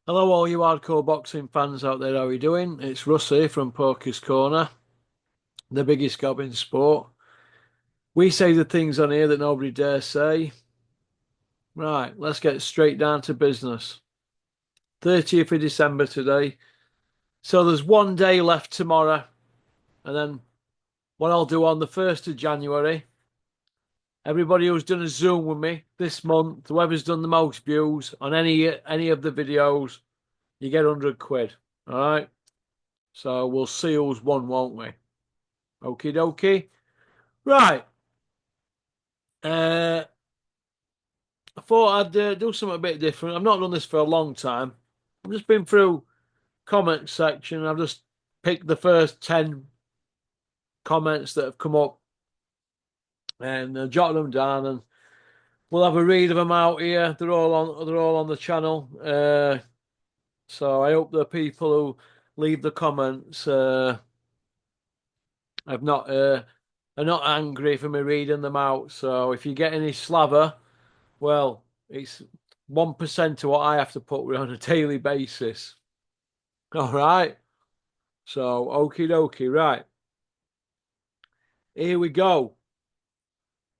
Hello, all you hardcore boxing fans out there. How are you doing? It's Russ here from Porky's Corner, the biggest gob in sport. We say the things on here that nobody dares say. Right, let's get straight down to business. 30th of December today. So there's one day left tomorrow. And then what I'll do on the 1st of January, everybody who's done a Zoom with me this month, whoever's done the most views on any of the videos, you get 100 quid. All right. So we'll see who's won, won't we? Okie dokie. Right. Uh, I thought I'd do something a bit different. I've not done this for a long time. I've just been through comment section. I've just picked the first 10 comments that have come up and jotted them down, and we'll have a read of them out here. They're all on the channel. So I hope the people who leave the comments have not are not angry for me reading them out. So if you get any slaver, well, it's 1% of what I have to put with on a daily basis. All right. So, okie dokie. Right. Here we go.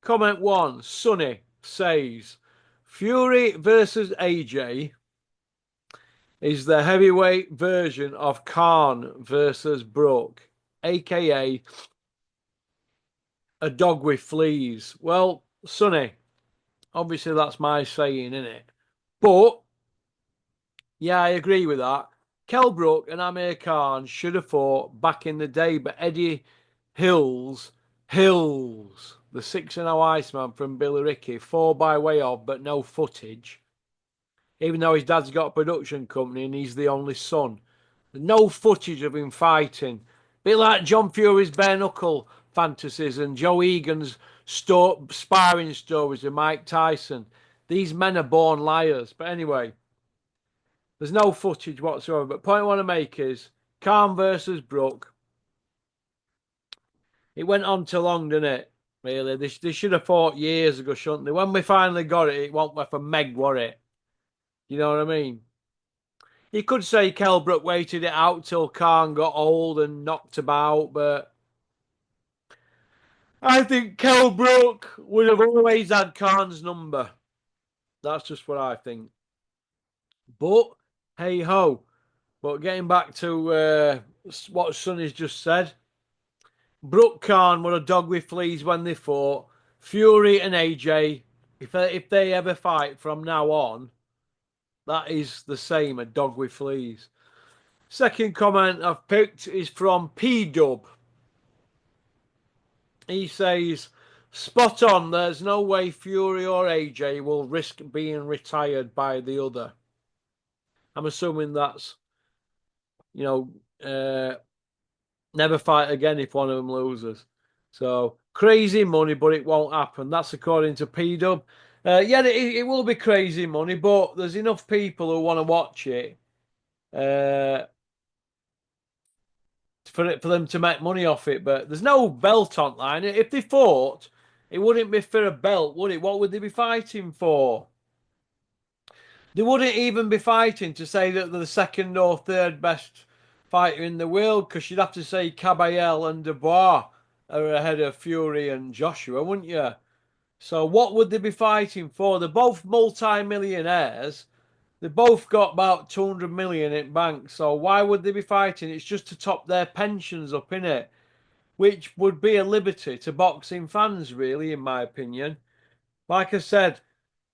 Comment one. Sonny says Fury versus AJ is the heavyweight version of Khan versus Brooke, aka a dog with fleas. Well, Sonny, obviously that's my saying, isn't it? But yeah, I agree with that. Kell Brook and Amir Khan should have fought back in the day, but Eddie Hills, the 6-0 Iceman from Billericay, fought by way of, but no footage. Even though his dad's got a production company and he's the only son. No footage of him fighting. Bit like John Fury's bare knuckle fantasies and Joe Egan's sparring stories with Mike Tyson. These men are born liars. But anyway, there's no footage whatsoever. But point I want to make is Khan versus Brook. It went on too long, didn't it? Really, they should have fought years ago, shouldn't they? When we finally got it, it won't for Meg, were it? You know what I mean? You could say Kell Brook waited it out till Khan got old and knocked about, but I think Kell Brook would have always had Khan's number. That's just what I think. But hey ho. But getting back to what Sonny's just said, Brook Khan were a dog with fleas when they fought. Fury and AJ, if they ever fight from now on, that is the same, a dog with fleas. Second comment I've picked is from P Dub. He says, spot on, there's no way Fury or AJ will risk being retired by the other. I'm assuming that's, you know, never fight again if one of them loses. So crazy money, but it won't happen. That's according to P Dub. Yeah, it will be crazy money, but there's enough people who want to watch it uh, for them to make money off it. But there's no belt online. If they fought, it wouldn't be for a belt, would it? What would they be fighting for? They wouldn't even be fighting to say that they're the second or third best fighter in the world, because you'd have to say Caballel and Dubois are ahead of Fury and Joshua, wouldn't you? So what would they be fighting for? They're both multi-millionaires. They both got about 200 million in bank. So why would they be fighting? It's just to top their pensions up, innit? Which would be a liberty to boxing fans, really, in my opinion. Like I said,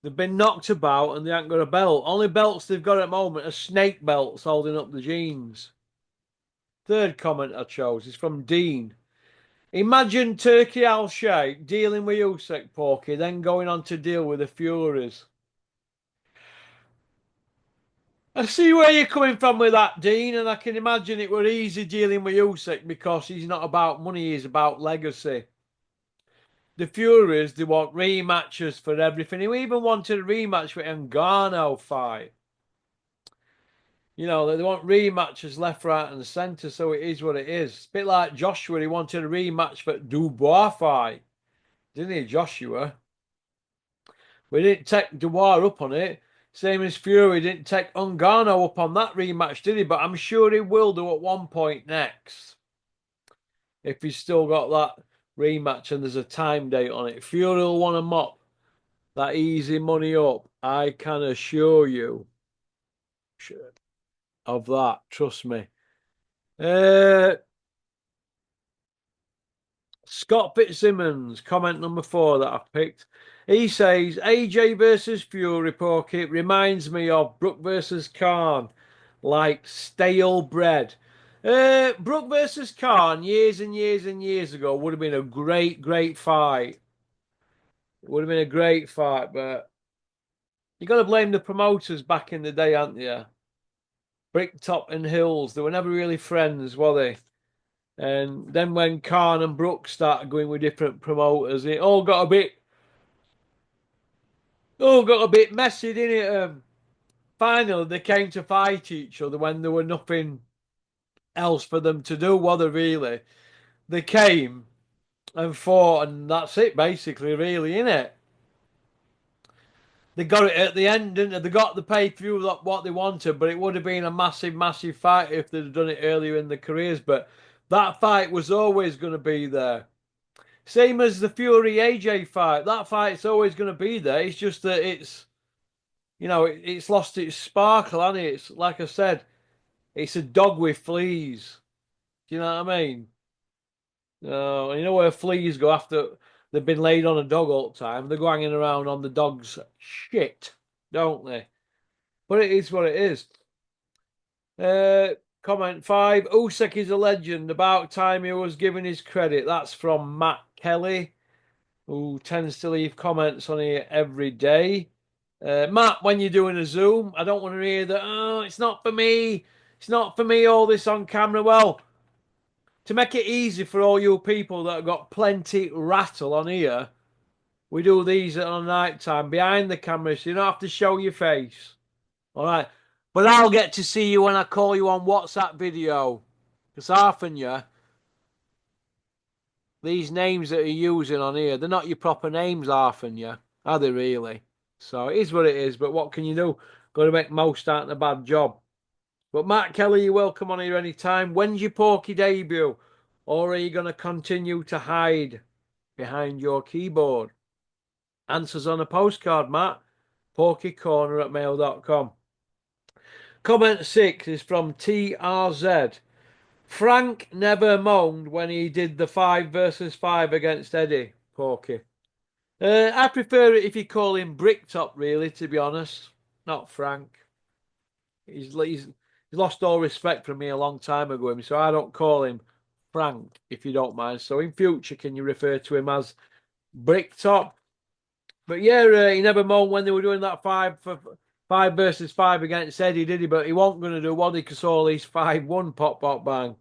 they've been knocked about and they haven't got a belt. Only belts they've got at the moment are snake belts holding up the jeans. Third comment I chose is from Dean. Imagine Turkey Al Sheikh dealing with Usyk Porky, then going on to deal with the Furies. I see where you're coming from with that, Dean, and I can imagine it were easy dealing with Usyk because he's not about money, he's about legacy. The Furies, they want rematches for everything. He even wanted a rematch for Ngannou fight. You know, they want rematches left, right, and centre, so it is what it is. It's a bit like Joshua, he wanted a rematch for Dubois fight, didn't he, Joshua? We didn't take Dubois up on it. Same as Fury didn't take Ngannou up on that rematch, did he? But I'm sure he will do at one point next. If he's still got that rematch and there's a time date on it. Fury will want to mop that easy money up. I can assure you of that. Trust me. Uh, Scott Fitzsimmons, comment number 4 that I've picked. He says AJ versus Fury Porky reminds me of Brook versus Khan, like stale bread. Brook versus Khan years and years and years ago would have been a great fight. It would have been a great fight, but you got to blame the promoters back in the day, aren't you? Bricktop and Hills, they were never really friends, were they? And then when Khan and Brooks started going with different promoters, it all got a bit messy, didn't it? Finally, they came to fight each other when there were nothing else for them to do, were there really? They came and fought, and that's it, basically, really, innit? They got it at the end, didn't they? They got the pay through what they wanted, but it would have been a massive fight if they'd done it earlier in their careers. But that fight was always going to be there. Same as the Fury AJ fight. That fight's always going to be there. It's just that it's lost its sparkle, hasn't it? It's like I said, it's a dog with fleas. Do you know what I mean? You know where fleas go after they've been laid on a dog all the time? They go hanging around on the dog's shit, don't they? But it is what it is. Comment 5. Usyk is a legend. About time he was given his credit. That's from Matt Kelly, who tends to leave comments on here every day. Matt, when you're doing a Zoom, I don't want to hear that, oh, it's not for me. It's not for me, all this on camera. Well, to make it easy for all you people that have got plenty rattle on here, we do these on night time behind the camera, so you don't have to show your face. All right. But I'll get to see you when I call you on WhatsApp video. Because often these names that you're using on here, they're not your proper names, often are they really? So it is what it is, but what can you do? Got to make most out of a bad job. But Matt Kelly, you're welcome on here anytime. When's your Porky debut? Or are you going to continue to hide behind your keyboard? Answers on a postcard, Matt. porkycorner@mail.com. Comment 6 is from TRZ. Frank never moaned when he did the 5 versus 5 against Eddie, Porky. I prefer it if you call him Bricktop, really, to be honest. Not Frank. He's lost all respect from me a long time ago, so I don't call him Frank, if you don't mind. So in future, can you refer to him as Bricktop? But yeah, he never moaned when they were doing that 5 versus 5 against Eddie, did he? But he wasn't going to do what he could all these 5-1 pop bang.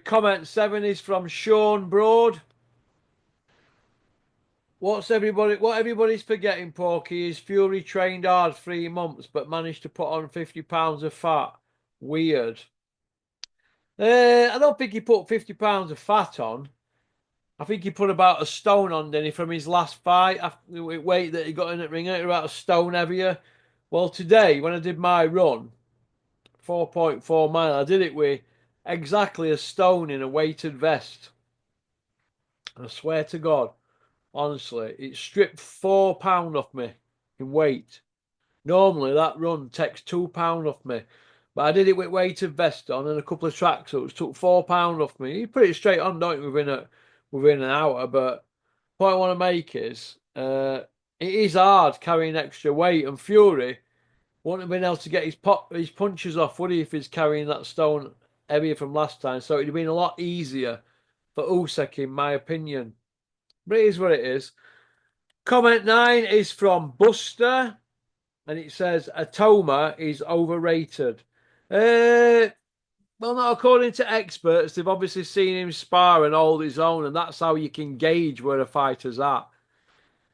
Comment 7 is from Sean Broad. What everybody's forgetting, Porky, is Fury trained hard 3 months but managed to put on 50 pounds of fat. Weird. I don't think he put 50 pounds of fat on. I think he put about a stone on, didn't he, from his last fight? After the weight that he got in that ring, about a stone heavier. Well, today, when I did my run, 4.4 mile, I did it with exactly a stone in a weighted vest. And I swear to God, honestly, it stripped £4 off me in weight. Normally, that run takes £2 off me. But I did it with weighted vest on and a couple of tracksuits. Took £4 off me. You pretty straight on, don't you, within an hour. But point I want to make is it is hard carrying extra weight, and Fury wouldn't have been able to get his punches off, would he, if he's carrying that stone heavier from last time? So it'd have been a lot easier for Usyk, in my opinion. But it is what it is. Comment 9 is from Buster, and it says Atoma is overrated. Well, not according to experts. They've obviously seen him spar and hold his own, and that's how you can gauge where a fighter's at.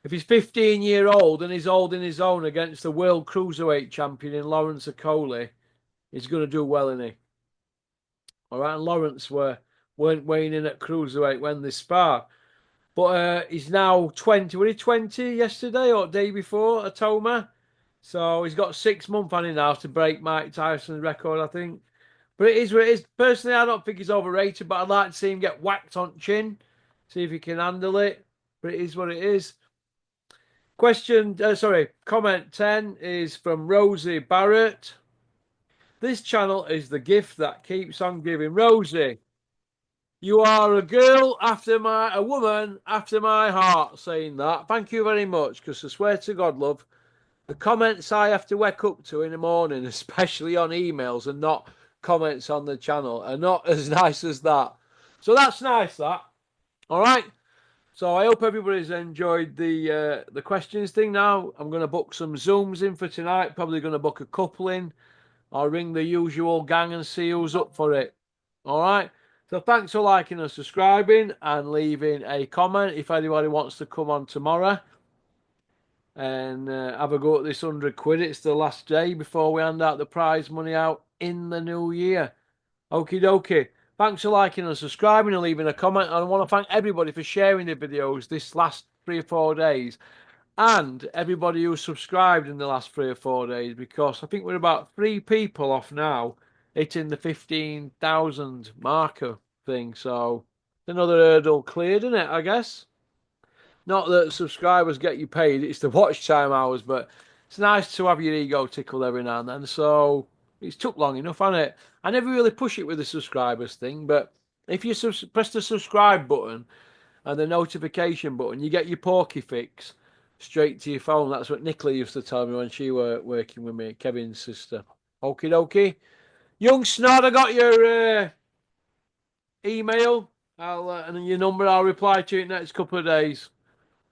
If he's 15-year-old and he's holding his own against the world cruiserweight champion in Lawrence Okoli, he's going to do well, isn't he? All right, and Lawrence weren't weighing in at cruiserweight when they spar. But he's now 20. Was he 20 yesterday or the day before? Atoma. So he's got 6 months on him now to break Mike Tyson's record, I think. But it is what it is. Personally, I don't think he's overrated, but I'd like to see him get whacked on chin, see if he can handle it. But it is what it is. Comment 10 is from Rosie Barrett. This channel is the gift that keeps on giving. Rosie, you are a woman after my heart saying that. Thank you very much, because I swear to God, love, the comments I have to wake up to in the morning, especially on emails and not comments on the channel, are not as nice as that. So that's nice, that. All right. So I hope everybody's enjoyed the questions thing. Now I'm going to book some Zooms in for tonight. Probably going to book a couple in. I'll ring the usual gang and see who's up for it. All right. So thanks for liking and subscribing and leaving a comment if anybody wants to come on tomorrow and have a go at this £100. It's the last day before we hand out the prize money out in the new year. Okie dokie. Thanks for liking and subscribing and leaving a comment. And I want to thank everybody for sharing the videos this last 3 or 4 days. And everybody who subscribed in the last 3 or 4 days, because I think we're about 3 people off now hitting the 15,000 marker thing. So another hurdle cleared, isn't it, I guess? Not that subscribers get you paid, it's the watch time hours, but it's nice to have your ego tickled every now and then. So it's took long enough, hasn't it? I never really push it with the subscribers thing, but if you press the subscribe button and the notification button, you get your Porky fix straight to your phone. That's what Nicola used to tell me when she were working with me, Kevin's sister. Okie dokie. Young Snod, I got your email and your number. I'll reply to it next couple of days.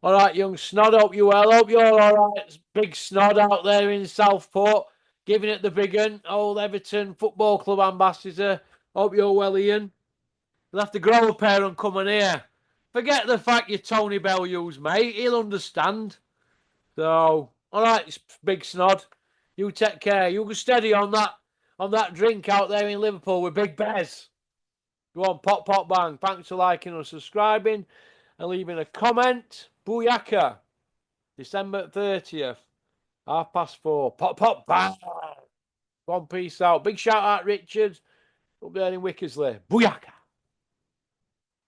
All right, young Snod, hope you're well. Hope you're all right. Big Snod out there in Southport, giving it the big un. Old Everton Football Club ambassador. Hope you're well, Ian. You'll have to grow a pair and come in here. Forget the fact you're Tony Bellews, mate. He'll understand. So, all right, Big Snod. You take care. You go steady on that drink out there in Liverpool with Big Bez. Go on, pop, pop, bang. Thanks for liking and subscribing and leaving a comment. Booyaka. December 30th, 4:30. Pop, pop, bang. Go on, peace out. Big shout out, Richard. Up there in Wickersley. Booyaka.